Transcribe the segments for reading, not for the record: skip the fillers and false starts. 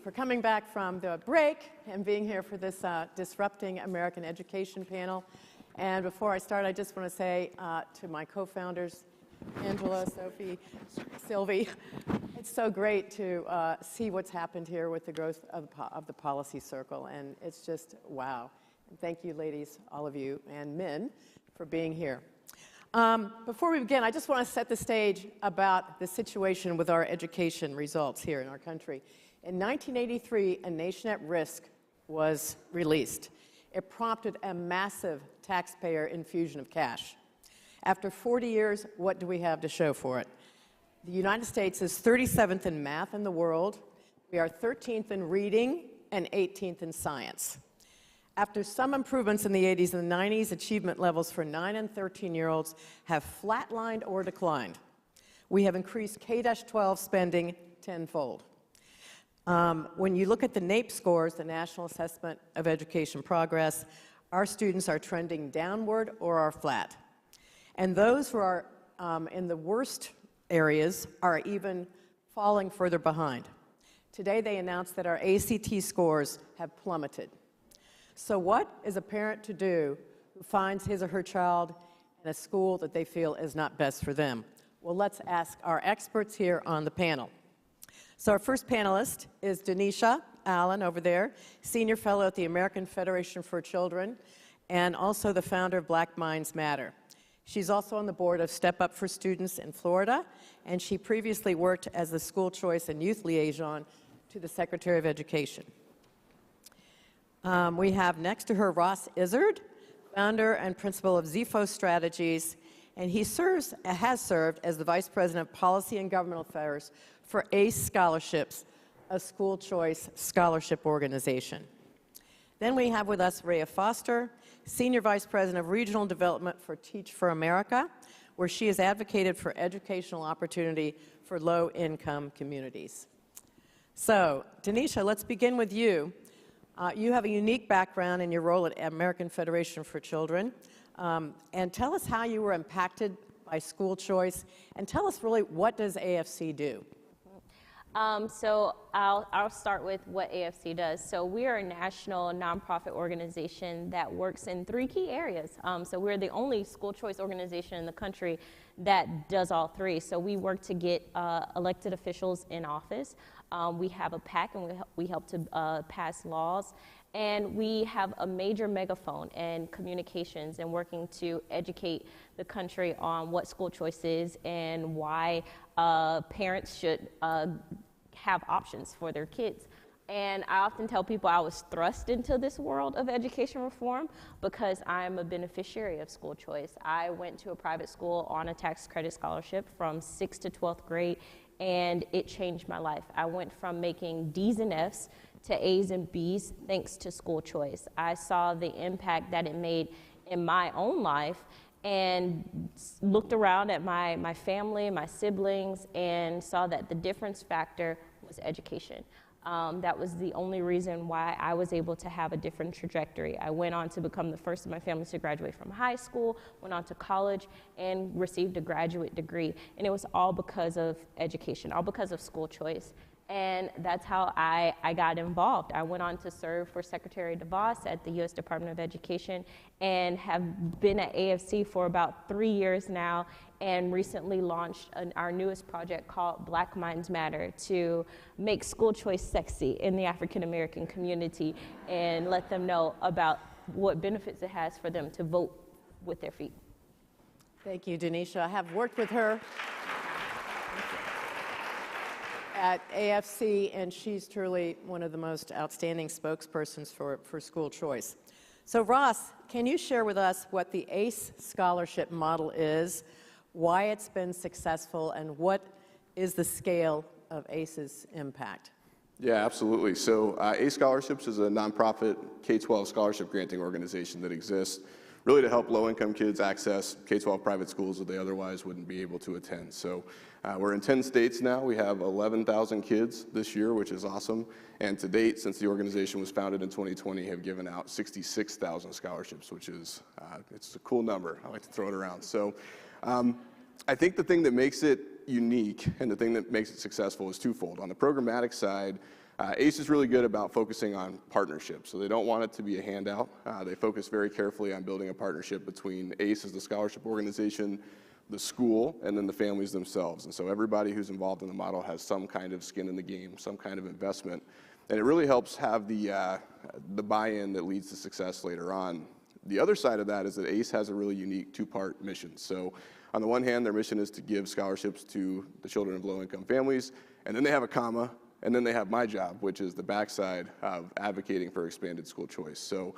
For coming back from the break and being here for this Disrupting American Education panel. And before I start, I just want to say to my co-founders, Angela, Sophie, Sylvie, it's so great to see what's happened here with the growth of the policy circle, and it's just wow. And thank you, ladies, all of you, and men, for being here. Before we begin, I just want to set the stage about the situation with our education results here in our country. In 1983, A Nation at Risk was released. It prompted a massive taxpayer infusion of cash. After 40 years, what do we have to show for it? The United States is 37th in math in the world. We are 13th in reading and 18th in science. After some improvements in the 80s and the 90s, achievement levels for 9 and 13-year-olds have flatlined or declined. We have increased K-12 spending tenfold. When you look at the NAEP scores, the National Assessment of Education Progress, our students are trending downward or are flat. And those who are in the worst areas are even falling further behind. Today they announced that our ACT scores have plummeted. So what is a parent to do who finds his or her child in a school that they feel is not best for them? Well, let's ask our experts here on the panel. So our first panelist is Denisha Allen over there, Senior Fellow at the American Federation for Children, and also the founder of Black Minds Matter. She's also on the board of Step Up for Students in Florida, and she previously worked as the School Choice and Youth Liaison to the Secretary of Education. We have next to her Ross Izard, founder and principal of Zepho Strategies, and he has served as the Vice President of Policy and Governmental Affairs for ACE Scholarships, a school choice scholarship organization. Then we have with us Rhea Foster, Senior Vice President of Regional Development for Teach for America, where she has advocated for educational opportunity for low-income communities. So, Denisha, let's begin with you. You have a unique background in your role at American Federation for Children. And tell us how you were impacted by school choice, and tell us really, what does AFC do? So I'll start with what AFC does. So we are a national nonprofit organization that works in 3 key areas. So we're the only school choice organization in the country that does all 3. So we work to get elected officials in office. We have a PAC, and we help to pass laws. And we have a major megaphone and communications and working to educate the country on what school choice is and why parents should have options for their kids. And I often tell people I was thrust into this world of education reform because I'm a beneficiary of school choice. I went to a private school on a tax credit scholarship from 6th to 12th grade, and it changed my life. I went from making D's and F's to A's and B's thanks to school choice. I saw the impact that it made in my own life and looked around at my family, my siblings, and saw that the difference factor was education. That was the only reason why I was able to have a different trajectory. I went on to become the first of my family to graduate from high school, went on to college, and received a graduate degree. And it was all because of education, all because of school choice. And that's how I got involved. I went on to serve for Secretary DeVos at the U.S. Department of Education and have been at AFC for about 3 years now, and recently launched our newest project called Black Minds Matter to make school choice sexy in the African American community and let them know about what benefits it has for them to vote with their feet. Thank you, Denisha. I have worked with her at AFC, and she's truly one of the most outstanding spokespersons for school choice. So Ross, can you share with us what the ACE scholarship model is, why it's been successful, and what is the scale of ACE's impact? Yeah, absolutely. So ACE Scholarships is a nonprofit K-12 scholarship granting organization that exists really to help low-income kids access K-12 private schools that they otherwise wouldn't be able to attend. So we're in 10 states now. We have 11,000 kids this year, which is awesome. And to date, since the organization was founded in 2020, have given out 66,000 scholarships, which is it's a cool number. I like to throw it around. So I think the thing that makes it unique and the thing that makes it successful is twofold. On the programmatic side, ACE is really good about focusing on partnerships, so they don't want it to be a handout. They focus very carefully on building a partnership between ACE as the scholarship organization, the school, and then the families themselves. And so everybody who's involved in the model has some kind of skin in the game, some kind of investment. And it really helps have the buy-in that leads to success later on. The other side of that is that ACE has a really unique two-part mission. So on the one hand, their mission is to give scholarships to the children of low-income families, and then they have a comma, and then they have my job, which is the backside of advocating for expanded school choice. So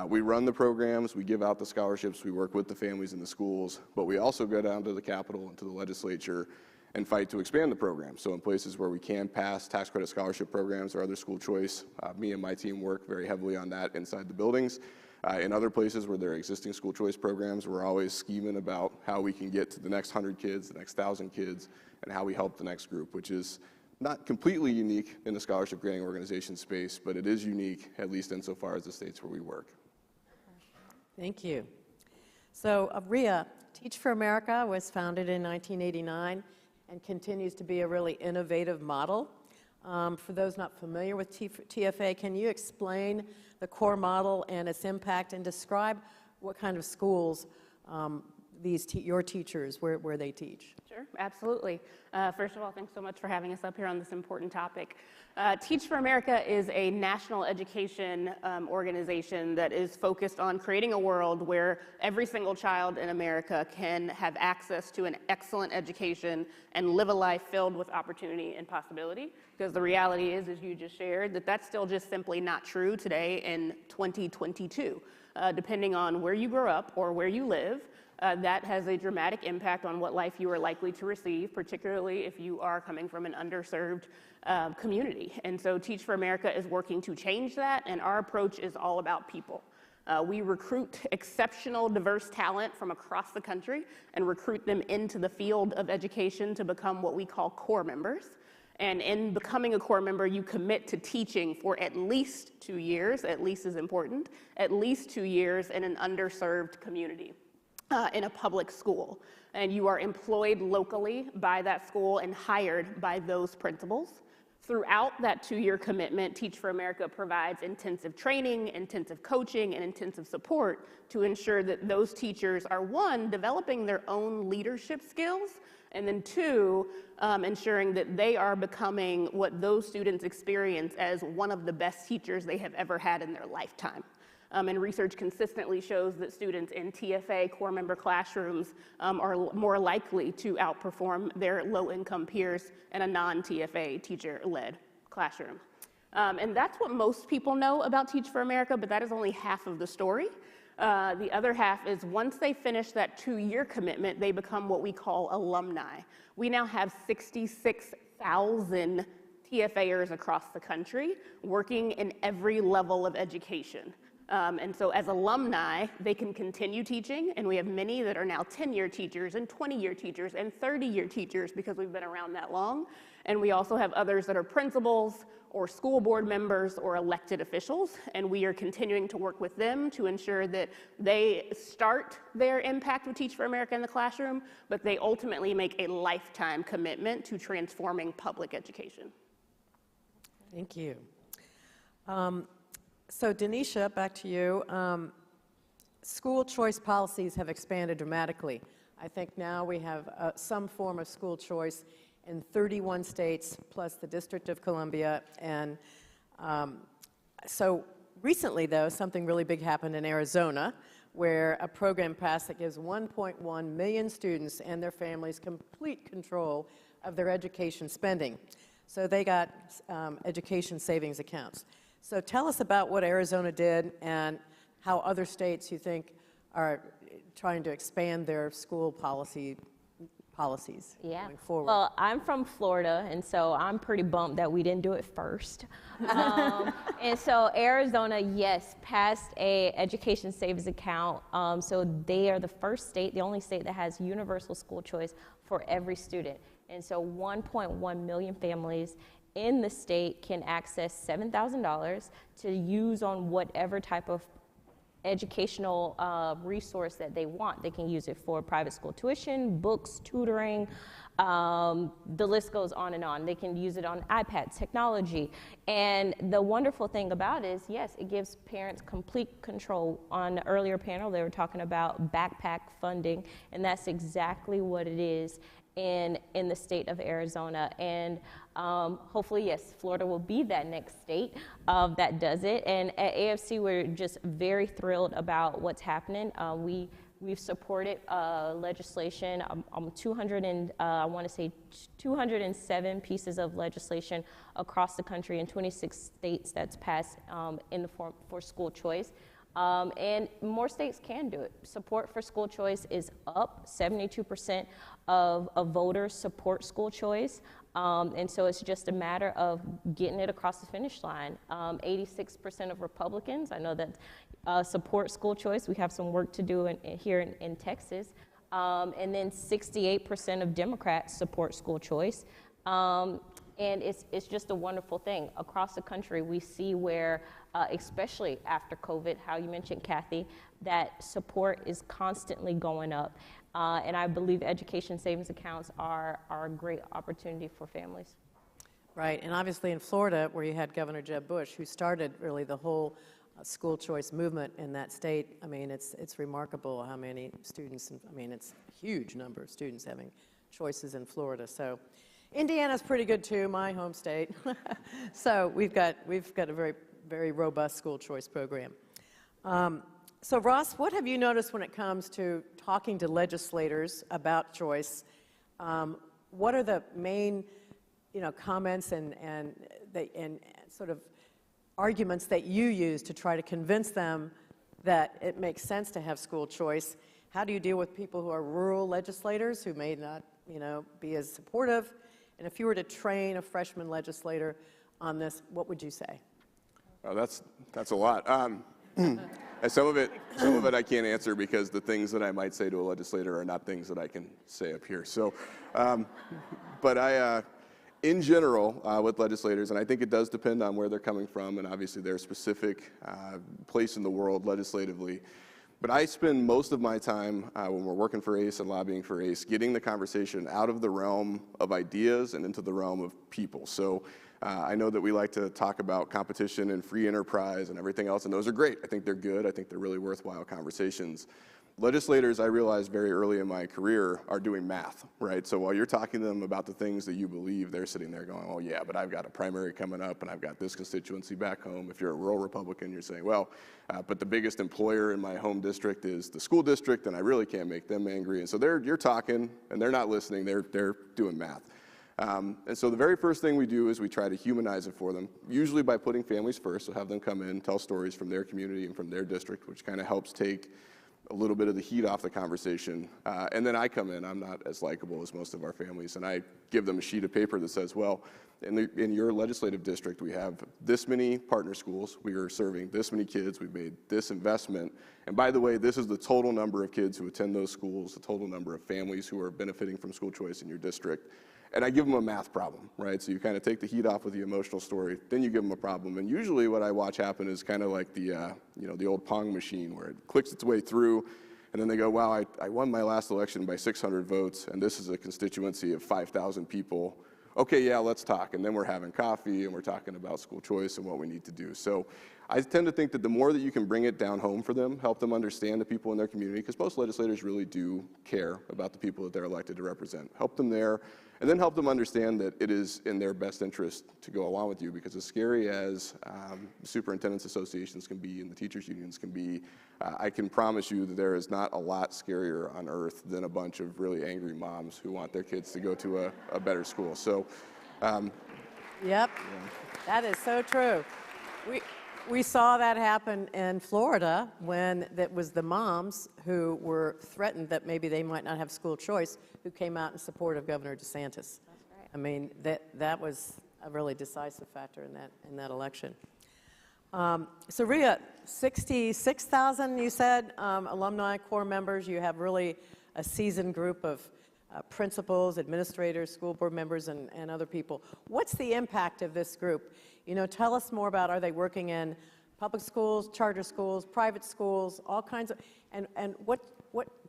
we run the programs, we give out the scholarships, we work with the families in the schools, but we also go down to the Capitol and to the legislature and fight to expand the program. So in places where we can pass tax credit scholarship programs or other school choice, me and my team work very heavily on that inside the buildings. In other places where there are existing school choice programs, we're always scheming about how we can get to the next 100 kids, the next 1,000 kids, and how we help the next group, which is not completely unique in the scholarship granting organization space, but it is unique, at least insofar as the states where we work. Thank you. So, RIA, Teach for America was founded in 1989 and continues to be a really innovative model. For those not familiar with TFA, can you explain the core model and its impact and describe what kind of schools your teachers, where they teach? Sure, absolutely. First of all, thanks so much for having us up here on this important topic. Teach for America is a national education organization that is focused on creating a world where every single child in America can have access to an excellent education and live a life filled with opportunity and possibility. Because the reality is, as you just shared, that that's still just simply not true today in 2022. Depending on where you grow up or where you live, that has a dramatic impact on what life you are likely to receive, particularly if you are coming from an underserved community. And so Teach for America is working to change that, and our approach is all about people. We recruit exceptional, diverse talent from across the country and recruit them into the field of education to become what we call core members. And in becoming a core member, you commit to teaching for at least 2 years, at least is important, at least 2 years in an underserved community. In a public school, and you are employed locally by that school and hired by those principals. Throughout that 2-year commitment, Teach for America provides intensive training, intensive coaching, and intensive support to ensure that those teachers are, one, developing their own leadership skills, and then two, ensuring that they are becoming what those students experience as one of the best teachers they have ever had in their lifetime. And research consistently shows that students in TFA core member classrooms are more likely to outperform their low-income peers in a non-TFA teacher-led classroom. And that's what most people know about Teach for America, but that is only half of the story. The other half is once they finish that 2-year commitment, they become what we call alumni. We now have 66,000 TFAers across the country working in every level of education. And so as alumni, they can continue teaching, and we have many that are now 10-year teachers and 20-year teachers and 30-year teachers because we've been around that long. And we also have others that are principals or school board members or elected officials, and we are continuing to work with them to ensure that they start their impact with Teach for America in the classroom, but they ultimately make a lifetime commitment to transforming public education. Thank you. So Denisha, back to you. School choice policies have expanded dramatically. I think now we have some form of school choice in 31 states, plus the District of Columbia. And so recently, though, something really big happened in Arizona, where a program passed that gives 1.1 million students and their families complete control of their education spending. So they got education savings accounts. So tell us about what Arizona did and how other states you think are trying to expand their school policies going forward. Well, I'm from Florida, and so I'm pretty bummed that we didn't do it first. And so Arizona, yes, passed a education savings account. So they are the first state, the only state that has universal school choice for every student. And so 1.1 million families in the state can access $7,000 to use on whatever type of educational resource that they want. They can use it for private school tuition, books, tutoring, the list goes on and on. They can use it on iPad technology. And the wonderful thing about it is, yes, it gives parents complete control. On the earlier panel, they were talking about backpack funding, and that's exactly what it is in the state of Arizona. And hopefully, yes, Florida will be that next state that does it. And at AFC, we're just very thrilled about what's happening. We've supported legislation, 207 pieces of legislation across the country in 26 states that's passed in the form for school choice. And more states can do it. Support for school choice is up. 72% of voters support school choice. And so it's just a matter of getting it across the finish line. 86% of Republicans, I know that, support school choice. We have some work to do here in Texas. And then 68% of Democrats support school choice. And it's just a wonderful thing. Across the country, we see where, especially after COVID, how you mentioned, Kathy, that support is constantly going up. And I believe education savings accounts are a great opportunity for families. Right, and obviously in Florida, where you had Governor Jeb Bush, who started really the whole school choice movement in that state. I mean, it's remarkable how many students, I mean, it's a huge number of students having choices in Florida. So Indiana's pretty good too, my home state. So we've got a very, very robust school choice program. So Ross, what have you noticed when it comes to talking to legislators about choice? What are the main, comments and sort of arguments that you use to try to convince them that it makes sense to have school choice? How do you deal with people who are rural legislators who may not, be as supportive? And if you were to train a freshman legislator on this, what would you say? Oh, that's a lot. And some of it I can't answer because the things that I might say to a legislator are not things that I can say up here. So, but in general, with legislators, and I think it does depend on where they're coming from and obviously their specific place in the world legislatively. But I spend most of my time when we're working for ACE and lobbying for ACE, getting the conversation out of the realm of ideas and into the realm of people. So I know that we like to talk about competition and free enterprise and everything else, and those are great. I think they're good. I think they're really worthwhile conversations. Legislators, I realized very early in my career, are doing math, right? So while you're talking to them about the things that you believe, they're sitting there going, oh yeah, but I've got a primary coming up and I've got this constituency back home. If you're a rural Republican, you're saying, well, but the biggest employer in my home district is the school district and I really can't make them angry. And so you're talking and they're not listening, they're doing math. And so the very first thing we do is we try to humanize it for them, usually by putting families first. So have them come in, tell stories from their community and from their district, which kind of helps take a little bit of the heat off the conversation. And then I come in, I'm not as likable as most of our families, and I give them a sheet of paper that says, well, in your legislative district, we have this many partner schools, we are serving this many kids, we've made this investment, and by the way, this is the total number of kids who attend those schools, the total number of families who are benefiting from school choice in your district. And I give them a math problem, right? So you kind of take the heat off with the emotional story, then you give them a problem. And usually what I watch happen is kind of like the old Pong machine where it clicks its way through, and then they go, wow, I won my last election by 600 votes, and this is a constituency of 5,000 people. Okay, yeah, let's talk. And then we're having coffee, and we're talking about school choice and what we need to do. So I tend to think that the more that you can bring it down home for them, help them understand the people in their community, because most legislators really do care about the people that they're elected to represent. Help them there. And then help them understand that it is in their best interest to go along with you, because as scary as superintendents associations can be and the teachers unions can be, I can promise you that there is not a lot scarier on earth than a bunch of really angry moms who want their kids to go to a better school. So, Yep, yeah. That is so true. We saw that happen in Florida when it was the moms who were threatened that maybe they might not have school choice who came out in support of Governor DeSantis. That's right. I mean, that was a really decisive factor in that election. So Rhea, 66,000 you said, alumni corps members. You have really a seasoned group of principals, administrators, school board members, and other people. What's the impact of this group? Tell us more about, are they working in public schools, charter schools, private schools, all kinds of, and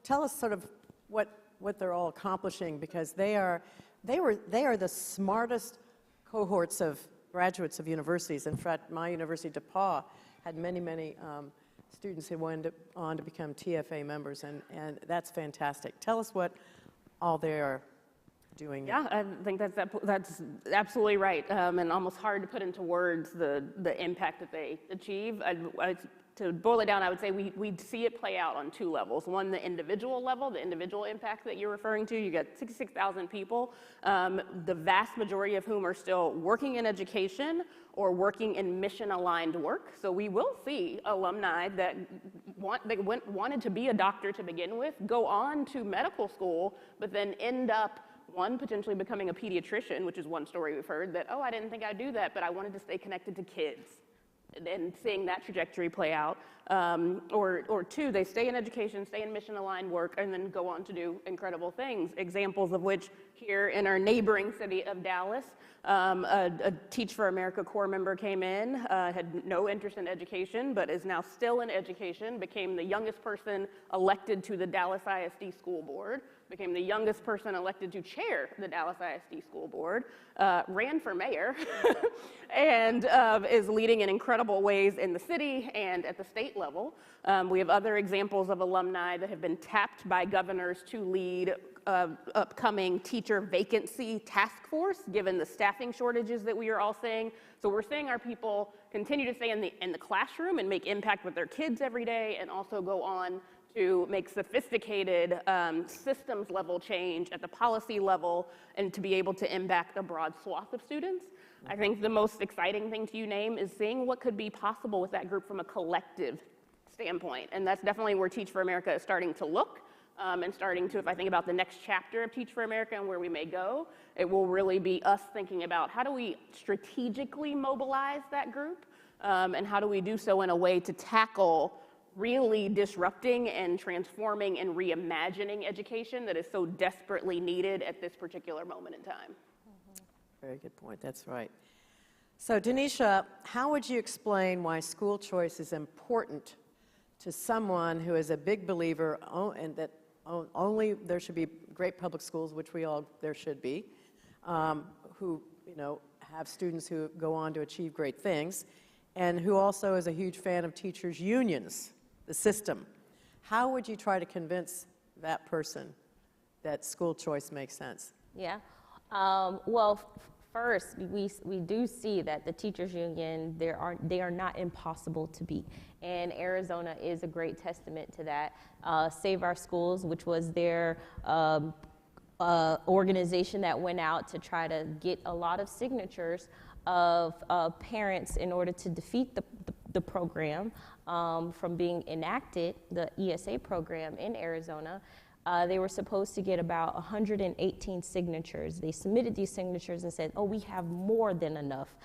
tell us sort of what they're all accomplishing, because they are the smartest cohorts of graduates of universities. In fact, my university, DePauw, had many students who went on to become TFA members, and that's fantastic. Tell us what all they are doing. Yeah, I think that's absolutely right, and almost hard to put into words the impact that they achieve. To boil it down, I would say we see it play out on two levels. One, the individual level, the individual impact that you're referring to. You got 66,000 people, the vast majority of whom are still working in education or working in mission-aligned work. So we will see alumni that wanted to be a doctor to begin with, go on to medical school, but then end up, one, potentially becoming a pediatrician, which is one story we've heard, that, oh, I didn't think I'd do that, but I wanted to stay connected to kids. And seeing that trajectory play out. Or two, they stay in education, stay in mission-aligned work, and then go on to do incredible things. Examples of which here in our neighboring city of Dallas, a Teach for America Corps member came in, had no interest in education, but is now still in education, became the youngest person elected to the Dallas ISD School Board, became the youngest person elected to chair the Dallas ISD School Board, ran for mayor, and is leading in incredible ways in the city and at the state level. We have other examples of alumni that have been tapped by governors to lead upcoming teacher vacancy task force, given the staffing shortages that we are all seeing. So we're seeing our people continue to stay in the classroom and make impact with their kids every day, and also go on to make sophisticated systems level change at the policy level, and to be able to impact a broad swath of students. I think the most exciting thing to you name is seeing what could be possible with that group from a collective standpoint. And that's definitely where Teach for America is starting to look, and starting to, if I think about the next chapter of Teach for America and where we may go, it will really be us thinking about how do we strategically mobilize that group, and how do we do so in a way to tackle really disrupting and transforming and reimagining education that is so desperately needed at this particular moment in time. Very good point, that's right. So Denisha, how would you explain why school choice is important to someone who is a big believer and that only there should be great public schools, which there should be, who have students who go on to achieve great things, and who also is a huge fan of teachers' unions, the system? How would you try to convince that person that school choice makes sense? Yeah. Well, first, we do see that the teachers union, they are not impossible to beat. And Arizona is a great testament to that. Save Our Schools, which was their organization that went out to try to get a lot of signatures of parents in order to defeat the program from being enacted, the ESA program in Arizona. They were supposed to get about 118 signatures. They submitted these signatures and said, oh, we have more than enough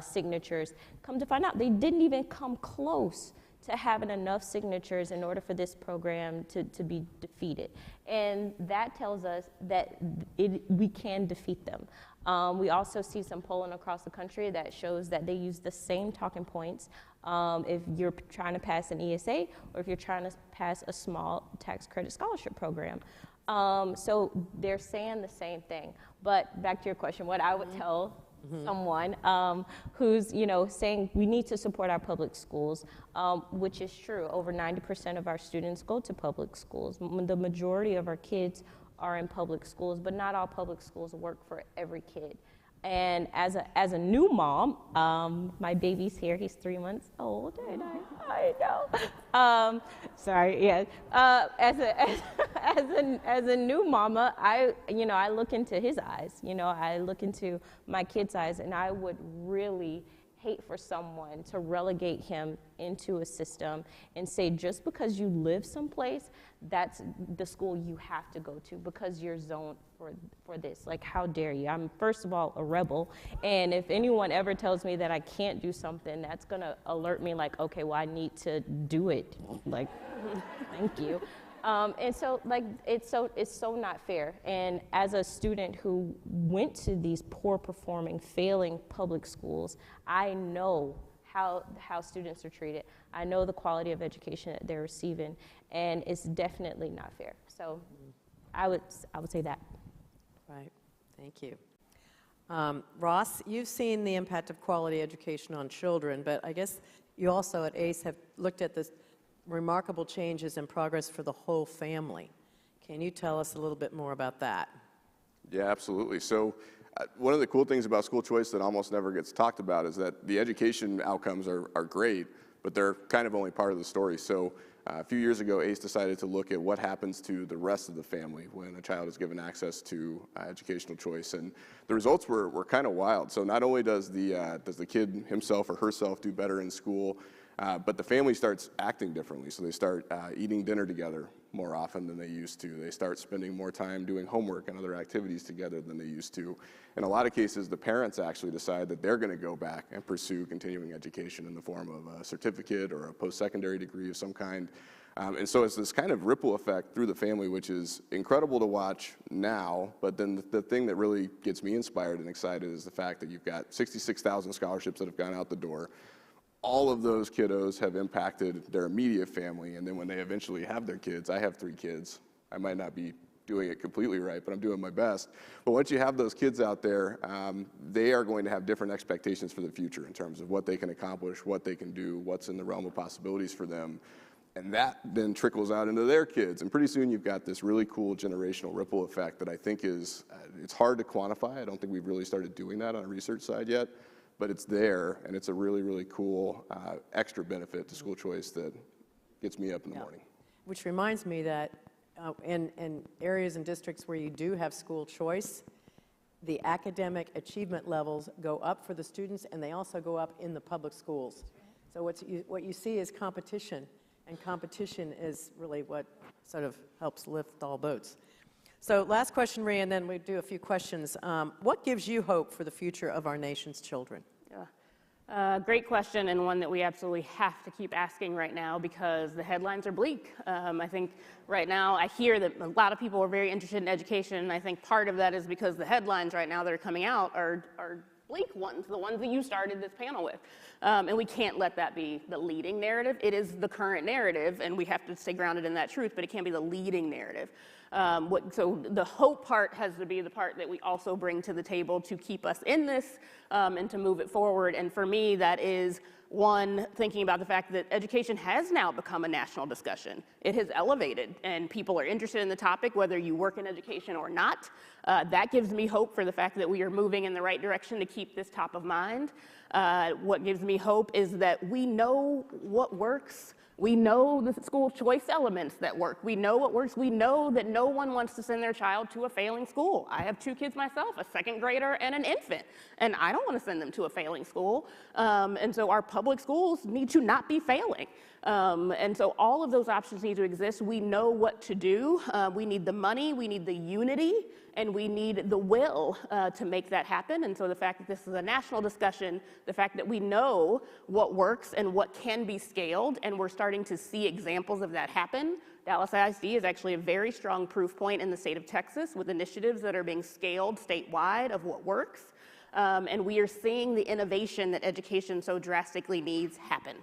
signatures. Come to find out, they didn't even come close to having enough signatures in order for this program to be defeated. And that tells us that we can defeat them. We also see some polling across the country that shows that they use the same talking points if you're trying to pass an ESA or if you're trying to pass a small tax credit scholarship program. So they're saying the same thing. But back to your question, what I would tell someone who's saying we need to support our public schools, which is true. Over 90% of our students go to public schools. The majority of our kids are in public schools, but not all public schools work for every kid. And as a new mom, my baby's here. He's 3 months old, and I know. Sorry, yeah. As a new mama, I look into his eyes. I look into my kid's eyes, and I would really hate for someone to relegate him into a system and say just because you live someplace, that's the school you have to go to because you're zoned for this. Like, how dare you? I'm, first of all, a rebel, and if anyone ever tells me that I can't do something, that's gonna alert me like, okay, well, I need to do it. Like, thank you. And so, like, it's so not fair. And as a student who went to these poor performing, failing public schools, I know how students are treated. I know the quality of education that they're receiving, and it's definitely not fair. So I would say that. Right. Thank you. Ross, you've seen the impact of quality education on children, but I guess you also at ACE have looked at the remarkable changes in progress for the whole family. Can you tell us a little bit more about that? Yeah, absolutely. So one of the cool things about school choice that almost never gets talked about is that the education outcomes are great, but they're kind of only part of the story. So a few years ago, ACE decided to look at what happens to the rest of the family when a child is given access to educational choice. And the results were kind of wild. So not only does the kid himself or herself do better in school, but the family starts acting differently. So they start eating dinner together more often than they used to. They start spending more time doing homework and other activities together than they used to. In a lot of cases, the parents actually decide that they're going to go back and pursue continuing education in the form of a certificate or a post-secondary degree of some kind. And so it's this kind of ripple effect through the family, which is incredible to watch now. But then the thing that really gets me inspired and excited is the fact that you've got 66,000 scholarships that have gone out the door. All of those kiddos have impacted their immediate family, and then when they eventually have their kids, I have 3 kids. I might not be doing it completely right, but I'm doing my best. But once you have those kids out there, they are going to have different expectations for the future in terms of what they can accomplish, what they can do, what's in the realm of possibilities for them. And that then trickles out into their kids. And pretty soon you've got this really cool generational ripple effect that I think is, it's hard to quantify. I don't think we've really started doing that on a research side yet. But it's there, and it's a really, really cool extra benefit to school choice that gets me up in the morning. Which reminds me that in areas and districts where you do have school choice, the academic achievement levels go up for the students, and they also go up in the public schools. So what you see is competition, and competition is really what sort of helps lift all boats. So last question, Rhea, and then we do a few questions. What gives you hope for the future of our nation's children? Great question, and one that we absolutely have to keep asking right now because the headlines are bleak. I think right now I hear that a lot of people are very interested in education, and I think part of that is because the headlines right now that are coming out are bleak ones, the ones that you started this panel with. And we can't let that be the leading narrative. It is the current narrative, and we have to stay grounded in that truth, but it can't be the leading narrative. So the hope part has to be the part that we also bring to the table to keep us in this and to move it forward. And for me, that is one, thinking about the fact that education has now become a national discussion. It has elevated, and people are interested in the topic, whether you work in education or not. That gives me hope for the fact that we are moving in the right direction to keep this top of mind. What gives me hope is that we know what works. We know the school choice elements that work. We know what works. We know that no one wants to send their child to a failing school. I have 2 kids myself, a 2nd grader and an infant, and I don't want to send them to a failing school. And so our public schools need to not be failing. And so all of those options need to exist. We know what to do. We need the money, we need the unity, and we need the will to make that happen. And so the fact that this is a national discussion, the fact that we know what works and what can be scaled, and we're starting to see examples of that happen. Dallas ISD is actually a very strong proof point in the state of Texas with initiatives that are being scaled statewide of what works. And we are seeing the innovation that education so drastically needs happen.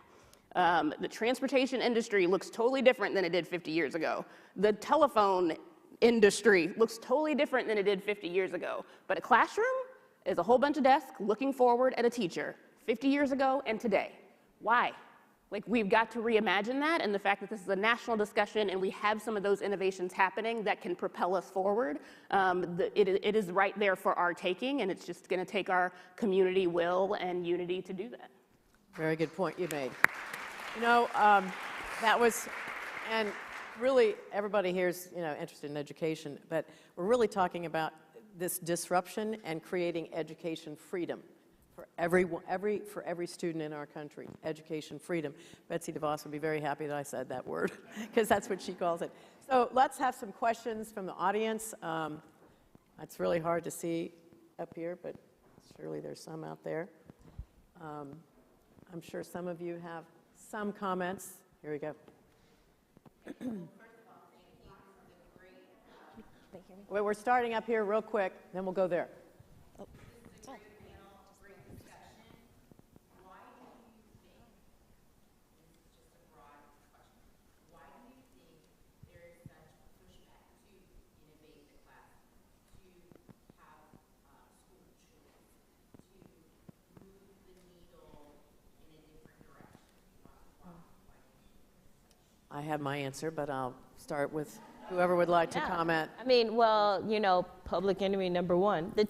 The transportation industry looks totally different than it did 50 years ago. The telephone industry looks totally different than it did 50 years ago. But a classroom is a whole bunch of desks looking forward at a teacher 50 years ago and today. Why? Like, we've got to reimagine that, and the fact that this is a national discussion and we have some of those innovations happening that can propel us forward, it is right there for our taking, and it's just going to take our community will and unity to do that. Very good point you made. You know, that was, and really everybody here is, interested in education, but we're really talking about this disruption and creating education freedom for every student in our country. Education freedom. Betsy DeVos would be very happy that I said that word because that's what she calls it. So let's have some questions from the audience. It's really hard to see up here, but surely there's some out there. I'm sure some of you have some comments. Here we go. Well, we're starting up here real quick, then we'll go there. I have my answer, but I'll start with whoever would like to comment. I mean, well, you know, public enemy number one. The